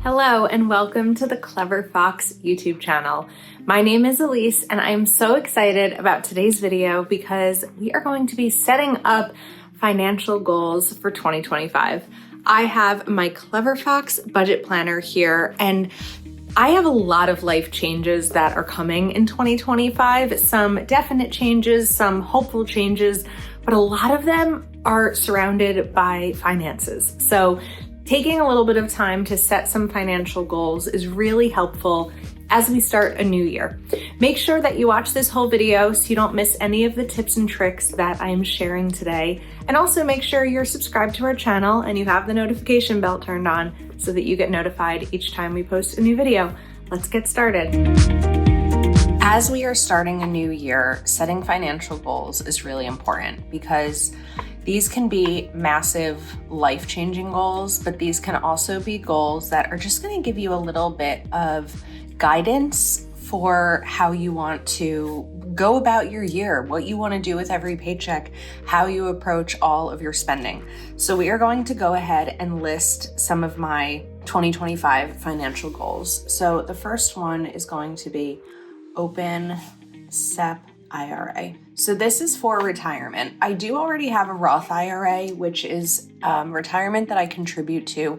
Hello and welcome to the Clever Fox YouTube channel. My name is Ilysse and I'm so excited about today's video because we are going to be setting up financial goals for 2025. I have my Clever Fox budget planner here and I have a lot of life changes that are coming in 2025, some definite changes, some hopeful changes, but a lot of them are surrounded by finances. So taking a little bit of time to set some financial goals is really helpful as we start a new year. Make sure that you watch this whole video so you don't miss any of the tips and tricks that I'm sharing today. And also make sure you're subscribed to our channel and you have the notification bell turned on so that you get notified each time we post a new video. Let's get started. As we are starting a new year, setting financial goals is really important because these can be massive life-changing goals, but these can also be goals that are just going to give you a little bit of guidance for how you want to go about your year, what you want to do with every paycheck, how you approach all of your spending. So we are going to go ahead and list some of my 2025 financial goals. So the first one is going to be open SEP IRA. So this is for retirement. I do already have a Roth IRA, which is retirement that I contribute to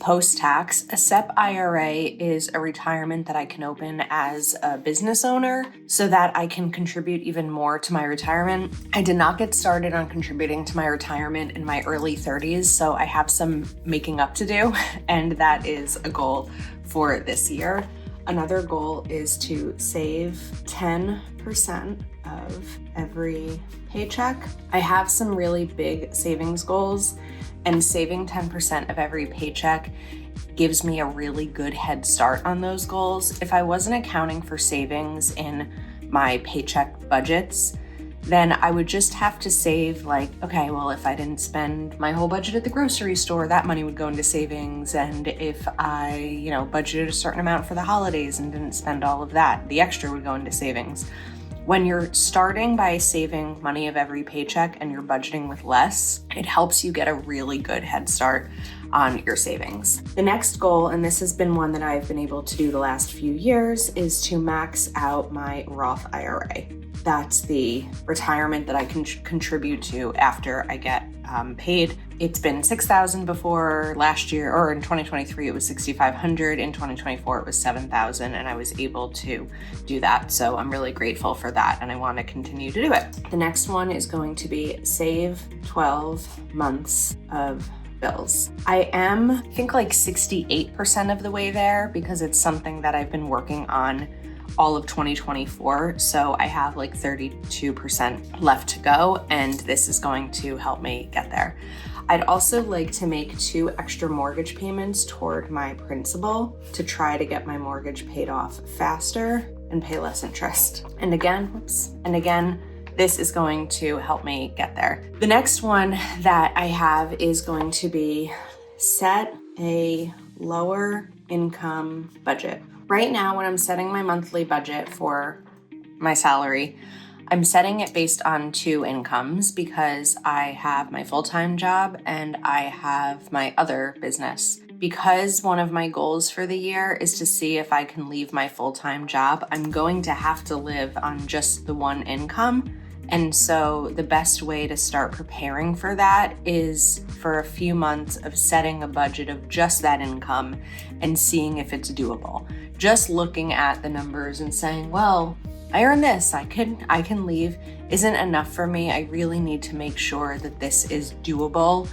post-tax. A SEP IRA is a retirement that I can open as a business owner so that I can contribute even more to my retirement. I did not get started on contributing to my retirement in my early 30s, so I have some making up to do, and that is a goal for this year. Another goal is to save 10% of every paycheck. I have some really big savings goals, and saving 10% of every paycheck gives me a really good head start on those goals. If I wasn't accounting for savings in my paycheck budgets, then I would just have to save okay, well, if I didn't spend my whole budget at the grocery store, that money would go into savings. And if I, budgeted a certain amount for the holidays and didn't spend all of that, the extra would go into savings. When you're starting by saving money of every paycheck and you're budgeting with less, it helps you get a really good head start on your savings. The next goal, and this has been one that I've been able to do the last few years, is to max out my Roth IRA. That's the retirement that I can contribute to after I get paid. It's been $6,000 before last year, or in 2023, it was $6,500. In 2024, it was $7,000, and I was able to do that. So I'm really grateful for that, and I want to continue to do it. The next one is going to be save 12 months of bills. I am, I think 68% of the way there because it's something that I've been working on all of 2024. So I have 32% left to go, and this is going to help me get there. I'd also like to make 2 extra mortgage payments toward my principal to try to get my mortgage paid off faster and pay less interest. And again, this is going to help me get there. The next one that I have is going to be set a lower income budget. Right now, when I'm setting my monthly budget for my salary, I'm setting it based on 2 incomes because I have my full-time job and I have my other business. Because one of my goals for the year is to see if I can leave my full-time job, I'm going to have to live on just the 1 income. And so the best way to start preparing for that is for a few months of setting a budget of just that income and seeing if it's doable. Just looking at the numbers and saying, well, I earn this, I can leave, isn't enough for me. I really need to make sure that this is doable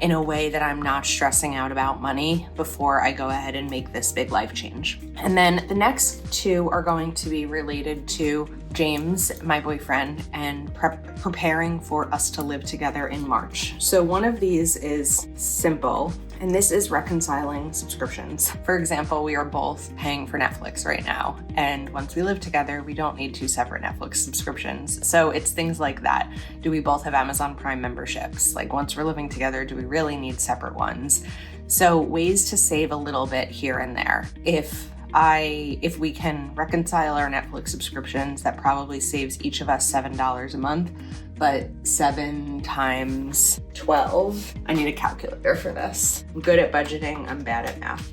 in a way that I'm not stressing out about money before I go ahead and make this big life change. And then the next 2 are going to be related to James, my boyfriend, and preparing for us to live together in March. So one of these is simple, and this is reconciling subscriptions. For example, we are both paying for Netflix right now, and once we live together, we don't need 2 separate Netflix subscriptions. So it's things like that. Do we both have Amazon Prime memberships? Once we're living together, do we really need separate ones? So ways to save a little bit here and there. If we can reconcile our Netflix subscriptions, that probably saves each of us $7 a month, but 7 times 12, I need a calculator for this. I'm good at budgeting, I'm bad at math.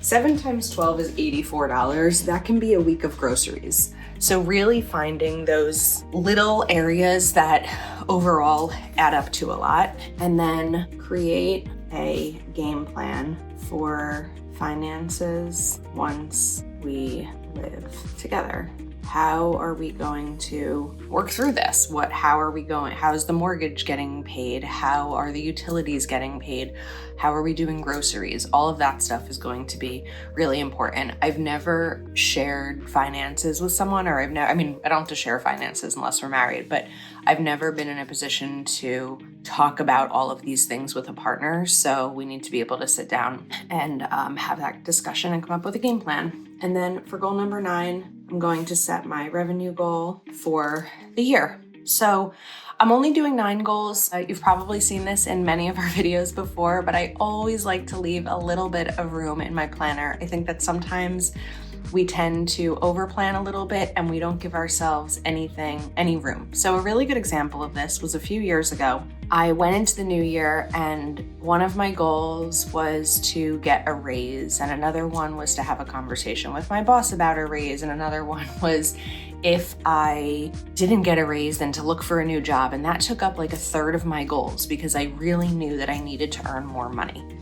7 times 12 is $84. That can be a week of groceries. So really finding those little areas that overall add up to a lot, and then create a game plan for finances once we live together. How are we going to work through this? How's the mortgage getting paid? How are the utilities getting paid? How are we doing groceries? All of that stuff is going to be really important. I've never shared finances with someone, or I don't have to share finances unless we're married, but I've never been in a position to talk about all of these things with a partner. So we need to be able to sit down and have that discussion and come up with a game plan. And then for goal number 9, I'm going to set my revenue goal for the year. So I'm only doing 9 goals. You've probably seen this in many of our videos before, but I always like to leave a little bit of room in my planner. I think that sometimes we tend to overplan a little bit and we don't give ourselves any room. So a really good example of this was a few years ago. I went into the new year and one of my goals was to get a raise, and another one was to have a conversation with my boss about a raise, and another one was, if I didn't get a raise, then to look for a new job. And that took up like a third of my goals because I really knew that I needed to earn more money.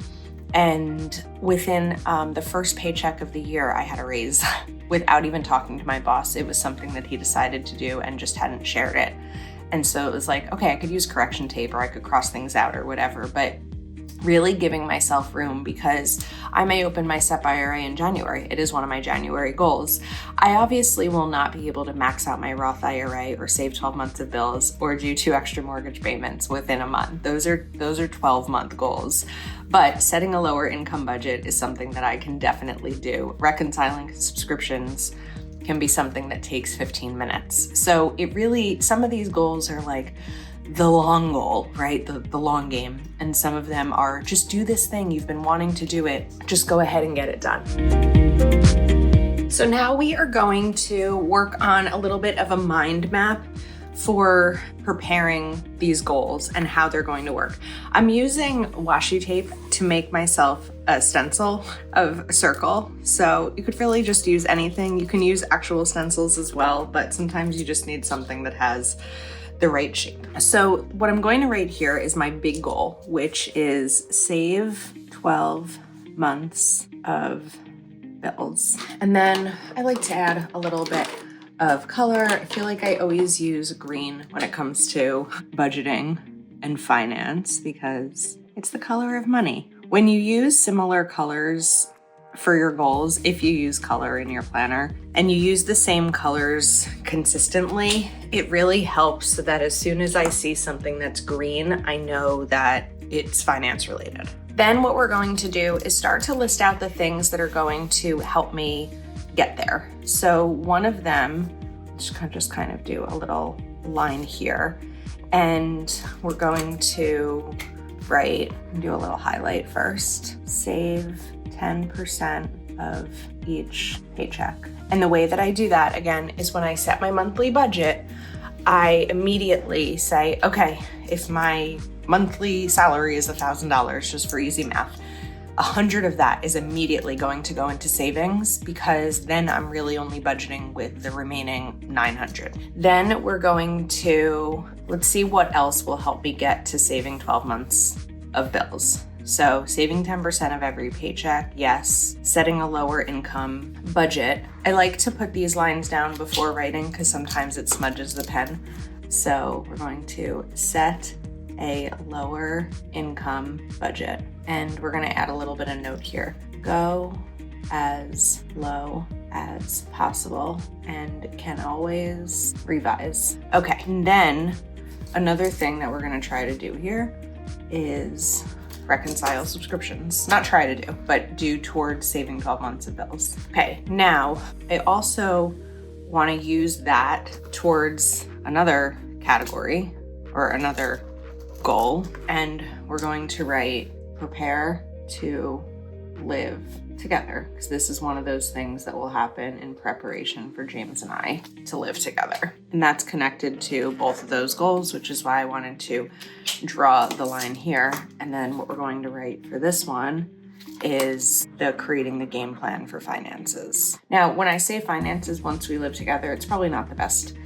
And within the first paycheck of the year, I had a raise without even talking to my boss. It was something that he decided to do and just hadn't shared it. And so it was like, okay, I could use correction tape or I could cross things out or whatever, but really giving myself room, because I may open my SEP IRA in January. It is one of my January goals. I obviously will not be able to max out my Roth IRA or save 12 months of bills or do 2 extra mortgage payments within a month. Those are 12-month goals. But setting a lower income budget is something that I can definitely do. Reconciling subscriptions can be something that takes 15 minutes. So some of these goals are like the long goal, right? The long game. And some of them are just do this thing. You've been wanting to do it. Just go ahead and get it done. So now we are going to work on a little bit of a mind map for preparing these goals and how they're going to work. I'm using washi tape to make myself a stencil of a circle. So you could really just use anything. You can use actual stencils as well, but sometimes you just need something that has the right shape. So what I'm going to write here is my big goal, which is save 12 months of bills. And then I like to add a little bit of color. I feel like I always use green when it comes to budgeting and finance because it's the color of money. When you use similar colors for your goals, if you use color in your planner and you use the same colors consistently, it really helps so that as soon as I see something that's green, I know that it's finance related. Then what we're going to do is start to list out the things that are going to help me get there. So one of them, just kind of do a little line here, and we're going to do a little highlight first. Save 10% of each paycheck. And the way that I do that, again, is when I set my monthly budget, I immediately say, okay, if my monthly salary is $1,000, just for easy math, 100 of that is immediately going to go into savings, because then I'm really only budgeting with the remaining 900. Then we're going to, let's see what else will help me get to saving 12 months of bills. So saving 10% of every paycheck, yes. Setting a lower income budget. I like to put these lines down before writing because sometimes it smudges the pen. So we're going to set a lower income budget. And we're gonna add a little bit of note here. Go as low as possible and can always revise. Okay, and then another thing that we're gonna try to do here is reconcile subscriptions. Not try to do, but do towards saving 12 months of bills. Okay, now I also wanna use that towards another category or another goal, and we're going to write prepare to live together, because this is one of those things that will happen in preparation for James and I to live together. And that's connected to both of those goals, which is why I wanted to draw the line here. And then what we're going to write for this one is the creating the game plan for finances. Now, when I say finances once we live together, it's probably not the best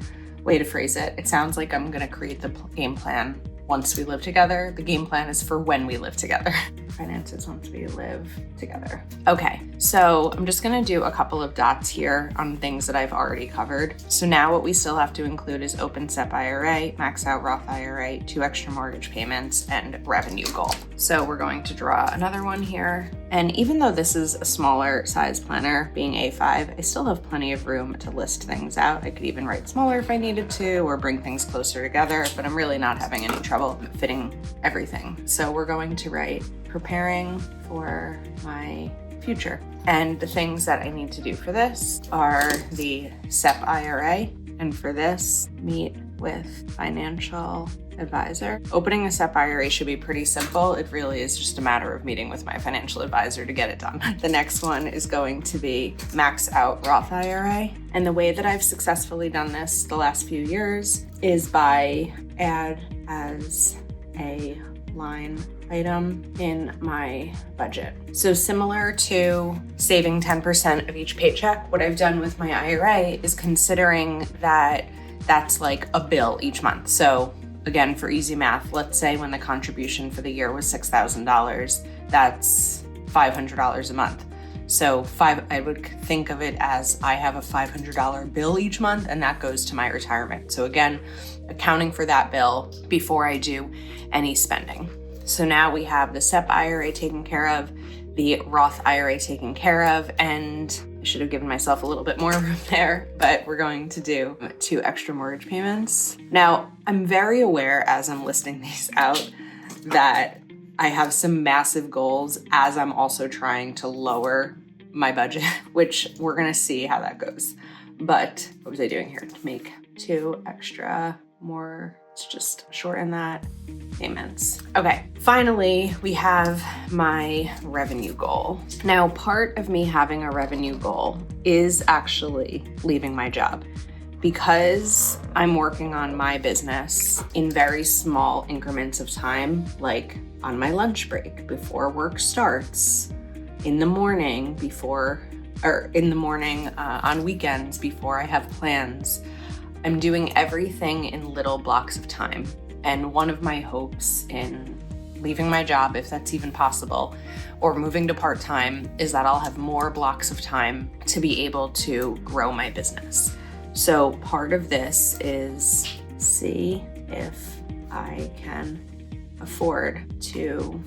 way to phrase it. It sounds like I'm gonna create the game plan once we live together. The game plan is for when we live together. Finances once we live together. Okay, so I'm just gonna do a couple of dots here on things that I've already covered. So now what we still have to include is open SEP IRA, max out Roth IRA, 2 extra mortgage payments, and revenue goal. So we're going to draw another one here. And even though this is a smaller size planner, being A5, I still have plenty of room to list things out. I could even write smaller if I needed to, or bring things closer together, but I'm really not having any trouble fitting everything. So we're going to write preparing for my future. And the things that I need to do for this are the SEP IRA, and for this, meet with financial advisor. Opening a SEP IRA should be pretty simple. It really is just a matter of meeting with my financial advisor to get it done. The next one is going to be max out Roth IRA. And the way that I've successfully done this the last few years is by add as a line item in my budget. So similar to saving 10% of each paycheck, what I've done with my IRA is considering that that's like a bill each month. So again, for easy math, let's say when the contribution for the year was $6,000, that's $500 a month. So I would think of it as I have a $500 bill each month, and that goes to my retirement. So again, accounting for that bill before I do any spending. So now we have the SEP IRA taken care of, the Roth IRA taken care of, and I should have given myself a little bit more room there, but we're going to do 2 extra mortgage payments. Now, I'm very aware as I'm listing these out that I have some massive goals as I'm also trying to lower my budget, which we're gonna see how that goes. But what was I doing here? To make 2 extra more, let's just shorten that, payments. Okay, finally, we have my revenue goal. Now, part of me having a revenue goal is actually leaving my job, because I'm working on my business in very small increments of time, like on my lunch break, before work starts, in the morning on weekends before I have plans. I'm doing everything in little blocks of time. And one of my hopes in leaving my job, if that's even possible, or moving to part-time, is that I'll have more blocks of time to be able to grow my business. So part of this is see if I can afford to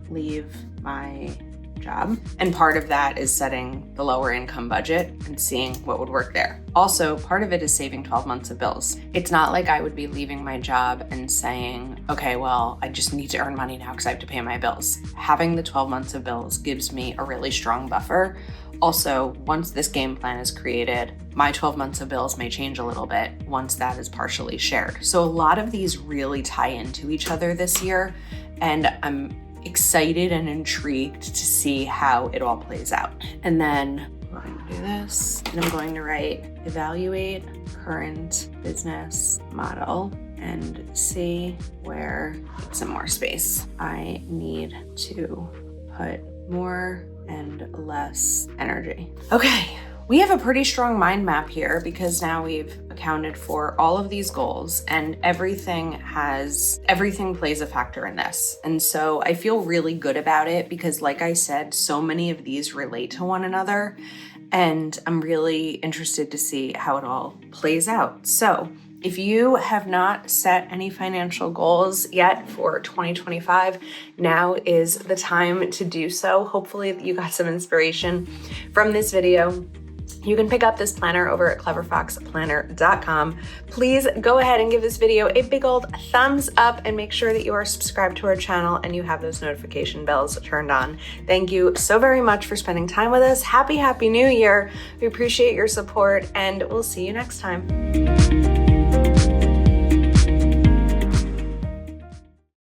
leave my job. And part of that is setting the lower income budget and seeing what would work there. Also, part of it is saving 12 months of bills. It's not like I would be leaving my job and saying, okay, well, I just need to earn money now because I have to pay my bills. Having the 12 months of bills gives me a really strong buffer. Also, once this game plan is created, my 12 months of bills may change a little bit once that is partially shared. So a lot of these really tie into each other this year, and I'm excited and intrigued to see how it all plays out. And then I'm going to do this, and I'm going to write evaluate current business model and see where, some more space, I need to put more and less energy. Okay, we have a pretty strong mind map here because now we've accounted for all of these goals, and everything plays a factor in this. And so I feel really good about it because, like I said, so many of these relate to one another, and I'm really interested to see how it all plays out. So if you have not set any financial goals yet for 2025, now is the time to do so. Hopefully you got some inspiration from this video. You can pick up this planner over at cleverfoxplanner.com. Please go ahead and give this video a big old thumbs up and make sure that you are subscribed to our channel and you have those notification bells turned on. Thank you so very much for spending time with us. Happy New Year. We appreciate your support, and we'll see you next time.